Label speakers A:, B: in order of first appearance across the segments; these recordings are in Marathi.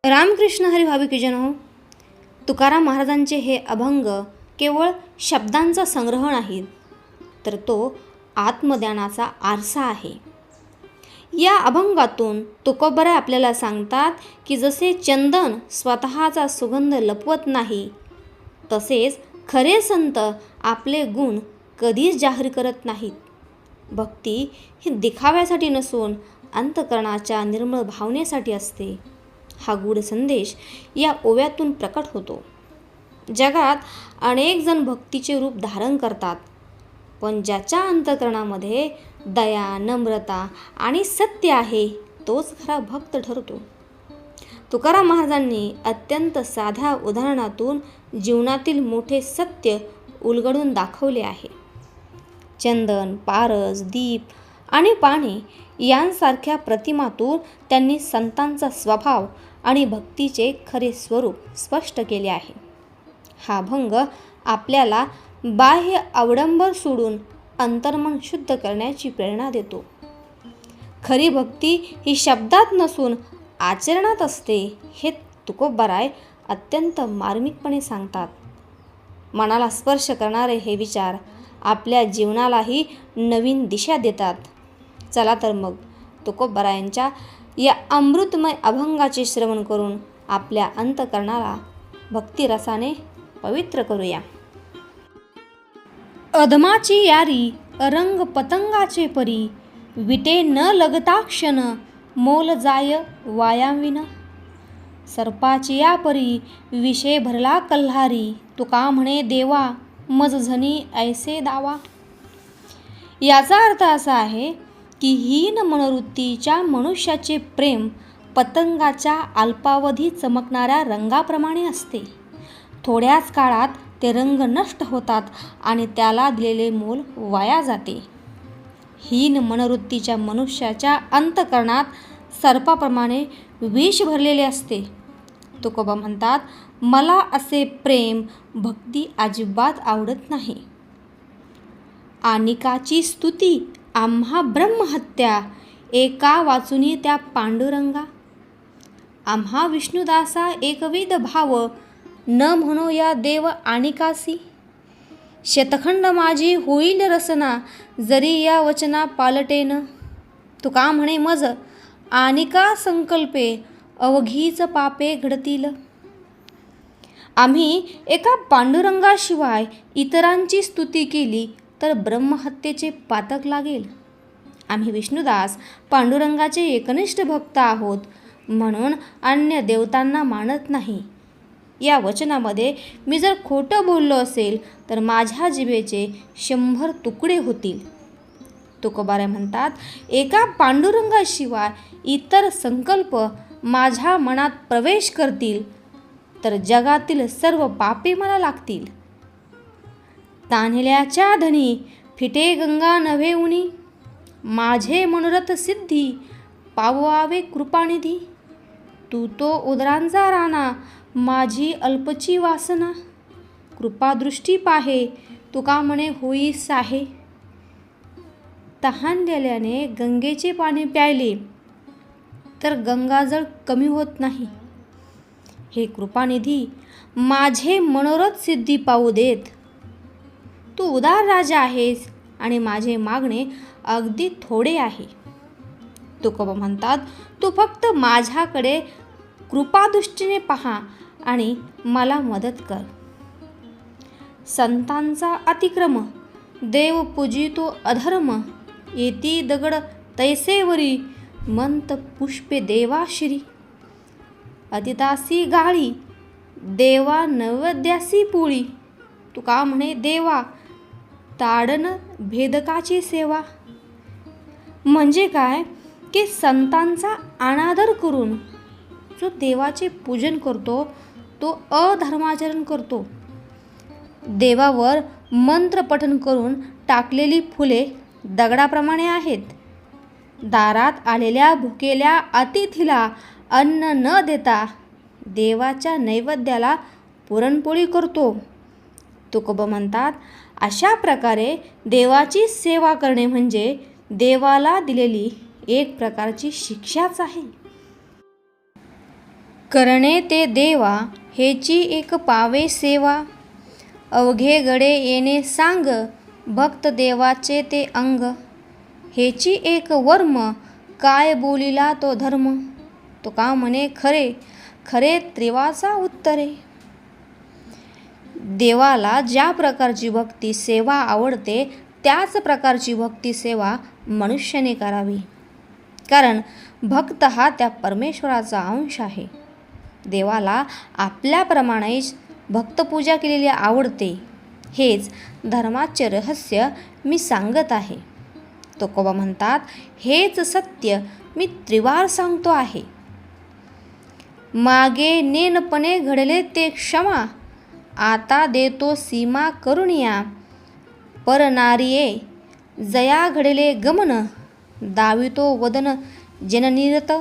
A: रामकृष्ण हरी भाविकजन हो. तुकाराम महाराजांचे हे अभंग केवळ शब्दांचा संग्रह नाही, तर तो आत्मज्ञानाचा आरसा आहे. या अभंगातून तुकोबराय आपल्याला सांगतात की जसे चंदन स्वतःचा सुगंध लपवत नाही, तसेच खरे संत आपले गुण कधीच जाहीर करत नाहीत. भक्ती ही दिखाव्यासाठी नसून अंतःकरणाच्या निर्मळ भावनेसाठी असते. हा गूढ संदेश या ओव्यातून प्रकट होतो. जगात अनेक जण भक्तीचे रूप धारण करतात, पण ज्याच्या अंतःकरणामध्ये दया, नम्रता आणि सत्य आहे, तोच खरा भक्त ठरतो. तुकाराम महाराजांनी अत्यंत साध्या उदाहरणातून जीवनातील मोठे सत्य उलगडून दाखवले आहे. चंदन, पारस, दीप आणि पाणी यांसारख्या प्रतिमातून त्यांनी संतांचा स्वभाव आणि भक्तीचे खरे स्वरूप स्पष्ट केले आहे. हा अभंग आपल्याला बाह्य अवडंबर सोडून अंतर्मन शुद्ध करण्याची प्रेरणा देतो. खरी भक्ती ही शब्दात नसून आचरणात असते, हे तुकोबराय अत्यंत मार्मिकपणे सांगतात. मनाला स्पर्श करणारे हे विचार आपल्या जीवनालाही नवीन दिशा देतात. चला तर मग तुकोबरायांच्या या अमृतमय अभंगाचे श्रवण करून आपल्या अंतःकरणाला भक्तिरसाने पवित्र करूया. अधमाची यारी रंग पतंगाचे परी, विटे न लगता क्षण मोल जाय वायाविन. सर्पाची या परी विषय भरला कल्हारी, तुका म्हणे देवा मज झनी ऐसे दावा. याचा अर्थ असा आहे की हीन मनोवृत्तीच्या मनुष्याचे प्रेम पतंगाच्या अल्पावधी चमकणाऱ्या रंगाप्रमाणे असते. थोड्याच काळात ते रंग नष्ट होतात आणि त्याला दिलेले मोल वाया जाते. हीन मनोवृत्तीच्या मनुष्याच्या अंतःकरणात सर्पाप्रमाणे विष भरलेले असते. तुकोबा म्हणतात, मला असे प्रेम भक्ती अजिबात आवडत नाही. आनिकाची स्तुती आम्हा ब्रह्महत्या, एका वाचुनी त्या पांडुरंगा. आम्हा विष्णुदासा एकविध भाव, न म्हणो या देव आनिकासी. शतखंड माझी होईल रसना, जरी या वचना पालटेन. तुका म्हणे मज आनिका संकल्पे, अवघीच पापे घडतील. आम्ही एका पांडुरंगाशिवाय इतरांची स्तुती केली तर ब्रह्महत्येचे पातक लागेल. आम्ही विष्णुदास पांडुरंगाचे एकनिष्ठ भक्त आहोत, म्हणून अन्य देवतांना मानत नाही. या वचनामध्ये मी जर खोटं बोललो असेल तर माझ्या जिभेचे 100 तुकडे होतील. तुकोबाराय म्हणतात, एका पांडुरंगाशिवाय इतर संकल्प माझ्या मनात प्रवेश करतील तर जगातील सर्व पापे मला लागतील. तान्ह्याच्या धनी फिटे गंगा नव्हे उनी, माझे मनोरथ सिद्धी पावावे कृपानिधी. तू तो उदरांचा राणा, माझी अल्पची वासना. कृपादृष्टी पाहे, तुका म्हणे होई साहे. तहानलेल्याने गंगेचे पाणी प्यायले तर गंगाजळ कमी होत नाही. हे कृपानिधी, माझे मनोरथ सिद्धी पाहू देत. तू उदार राजा आहेस आणि माझे मागणे अगदी थोडे आहे. तुकोबा म्हणतात, तू फक्त माझ्याकडे कृपादृष्टीने पहा आणि मला मदत कर. संतांचा अतिक्रम, देव पूजितो अधर्म. येती दगड तैसेवरी, मंत पुष्पे देवाश्री. अतितासी गाळी, देवा नैवेद्यासी पोळी. तुका म्हणे देवा, ताडन भेदकाची सेवा. म्हणजे काय की संतांचा अनादर करून जो देवाचे पूजन करतो तो अधर्माचरण करतो. देवावर मंत्र पठण करून टाकलेली फुले दगडाप्रमाणे आहेत. दारात आलेल्या भुकेल्या अतिथीला अन्न न देता देवाच्या नैवेद्याला पुरणपोळी करतो. तुकोबा म्हणतात, अशा प्रकारे देवाची सेवा करणे म्हणजे देवाला दिलेली एक प्रकारची शिक्षाच आहे. करणे ते देवा हेची एक पावे सेवा, अवघे गडे येणे सांग, भक्त देवाचे ते अंग, हेची एक वर्म, काय बोलिला तो धर्म, तुका म्हणे खरे, खरे त्रिवाचा उत्तरे. देवाला ज्या प्रकारची भक्ती सेवा आवडते त्याच प्रकारची भक्ती सेवा मनुष्याने करावी, कारण भक्त हा त्या परमेश्वराचा अंश आहे. देवाला आपल्याप्रमाणेच भक्तपूजा केलेली आवडते. हेच धर्माचे रहस्य मी सांगत आहे. तुकोबा म्हणतात, हेच सत्य मी त्रिवार सांगतो आहे. मागे नेनपणे घडले ते क्षमा, आता देतो सीमा करुणिया, परनारिये जया घडले गमन, दावितो वदन जननिरत,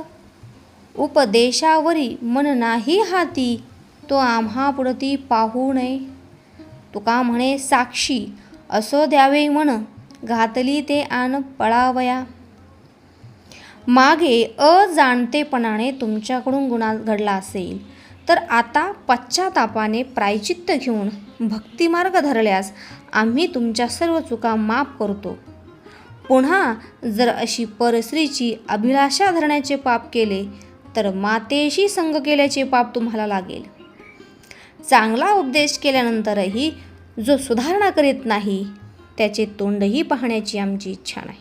A: उपदेशावरी मन नाही हाती, तो आम्हा पुढती पाहू नये, तुका म्हणे साक्षी असो द्यावे मन, घातली ते आन पळावया. मागे अजाणतेपणाने तुमच्याकडून गुन्हा घडला असेल तर आता पश्चातापाने प्रायचित्त घेऊन भक्तिमार्ग धरल्यास आम्ही तुमच्या सर्व चुका माफ करतो. पुन्हा जर अशी परस्त्रीची अभिलाषा धरण्याचे पाप केले तर मातेशी संग केल्याचे पाप तुम्हाला लागेल. चांगला उपदेश केल्यानंतरही जो सुधारणा करीत नाही त्याचे तोंडही पाहण्याची आमची इच्छा नाही.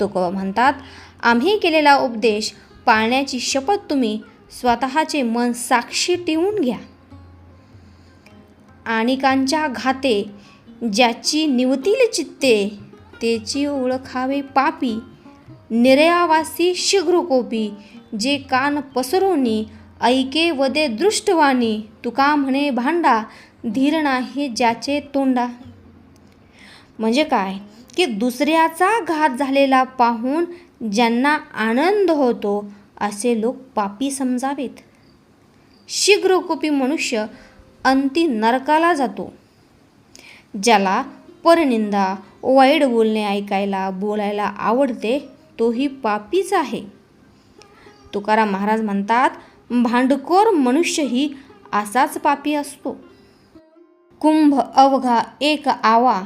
A: तुकोबा म्हणतात, आम्ही केलेला उपदेश पाळण्याची शपथ तुम्ही स्वतःचे मन साक्षी ठेवून घ्या. आणिकांच्या घाते ज्याची निवतील चित्ते, तेची ओळखावे पापी, निर्यावासी शीघ्रकोपी, जे कान पसरोनी ऐके वदे दृष्टवाणी, तुका म्हणे भांडा, धीर नाही ज्याचे तोंडा. म्हणजे काय की दुसऱ्याचा घात झालेला पाहून ज्यांना आनंद होतो असे लोक पापी समजावेत. शीघ्रकोपी मनुष्य अंती नरकाला जातो. ज्याला परनिंदा वाईट बोलणे ऐकायला बोलायला आवडते तोही पापीच आहे. तुकाराम महाराज म्हणतात, भांडखोर मनुष्यही असाच पापी असतो. कुंभ अवघा एक आवा,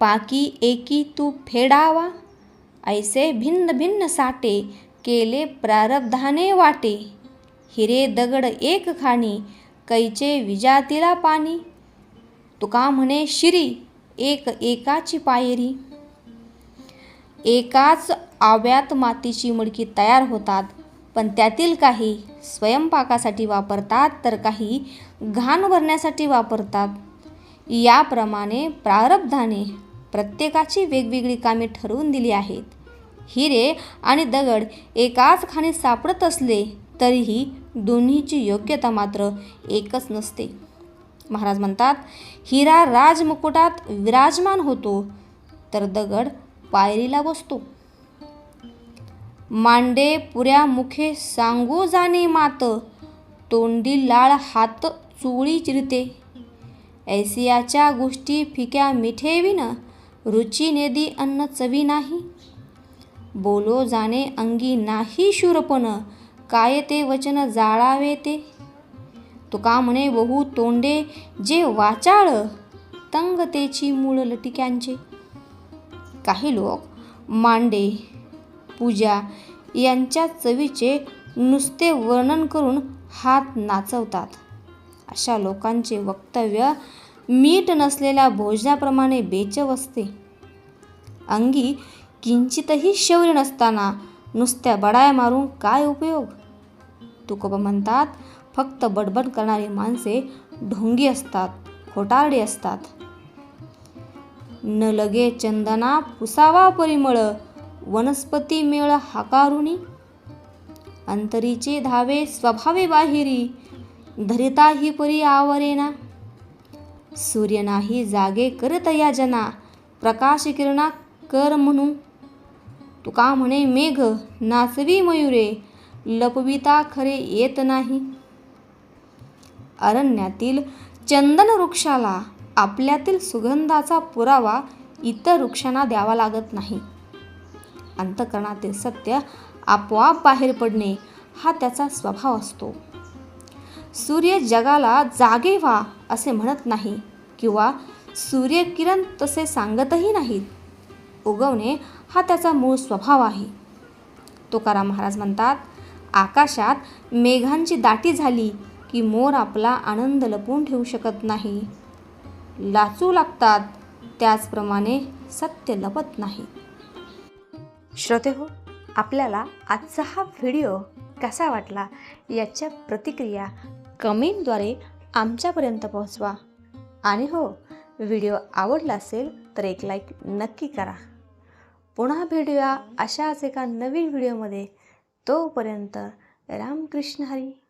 A: पाकी एकी तू फेडावा, ऐसे भिन्न भिन्न साटे, केले प्रारब्धाने वाटे, हिरे दगड एक खाणी, कैचे विजातीला पाणी, तुका म्हणे शिरी एक एकाची पायरी. एकाच आव्यात मातीची मडकी तयार होतात, पण त्यातील काही स्वयंपाकासाठी वापरतात तर काही घाण भरण्यासाठी वापरतात. याप्रमाणे प्रारब्धाने प्रत्येकाची वेगवेगळी कामे ठरवून दिली आहेत. हिरे आणि दगड एकाच खाणी सापडत असले तरीही दोन्हीची योग्यता मात्र एकच नसते. महाराज म्हणतात, हिरा राजमुकुटात विराजमान होतो तर दगड पायरीला बसतो. मांडे पुऱ्या मुखे सांगू जाणे मात, तोंडी लाळ हात चोळी चिरते, ऐसियाच्या गोष्टी फिक्या मिठेविन, रुची नेदी अन्न चवी नाही, बोलो जाणे अंगी नाही शूरपण, काय ते वचन जाळावे ते, तुका म्हणे बहु तोंडे जे वाचाळ, तंग तेची मूळ लटिक्यांचे. काही लोक मांडे पूजा यांच्या चवीचे नुसते वर्णन करून हात नाचवतात. अशा लोकांचे वक्तव्य मीठ नसलेल्या भोजनाप्रमाणे बेचव असते. अंगी किंचितही शौर्य नसताना नुसत्या बडाया मारून काय उपयोग. तुकोबा म्हणतात, फक्त बडबड करणारी माणसे ढोंगी असतात, खोटारडी असतात. न लगे चंदना पुसावा परिमळ, वनस्पती मेळ हाकारुनी, अंतरीचे धावे स्वभावे बाहिरी, धरिता ही परी आवरेना, सूर्य नाही जागे करत या जना, प्रकाश किरणा कर म्हणू, तुका म्हणे मेघ नाचवी मयुरे, लपविता खरे येत नाही. अरण्यातील चंदन वृक्षाला आपल्यातील सुगंधाचा पुरावा इतर वृक्षांना द्यावा लागत नाही. अंतःकरणातील सत्य आपोआप बाहेर पडणे हा त्याचा स्वभाव असतो. सूर्य जगाला जागे व्हा असे म्हणत नाही किंवा सूर्यकिरण तसे सांगतही नाहीत। उगवणे हा त्याचा मूळ स्वभाव आहे। तुकाराम महाराज म्हणतात, आकाशात मेघांची दाटी झाली की मोर आपला आनंद लपवून ठेवू शकत नाही। लाचू लागतात, त्याचप्रमाणे सत्य लपत नाही। श्रोतेहो, आपल्याला आजचा हा व्हिडिओ कसा वाटला याच्या प्रतिक्रिया कमेंटद्वारे आमच्यापर्यंत पोहोचवा। आणि हो, व्हिडिओ आवडला असेल तर एक लाईक नक्की करा। पुन्हा भेटूया अशाच एका नवीन व्हिडिओमध्ये। तोपर्यंत रामकृष्ण हरी।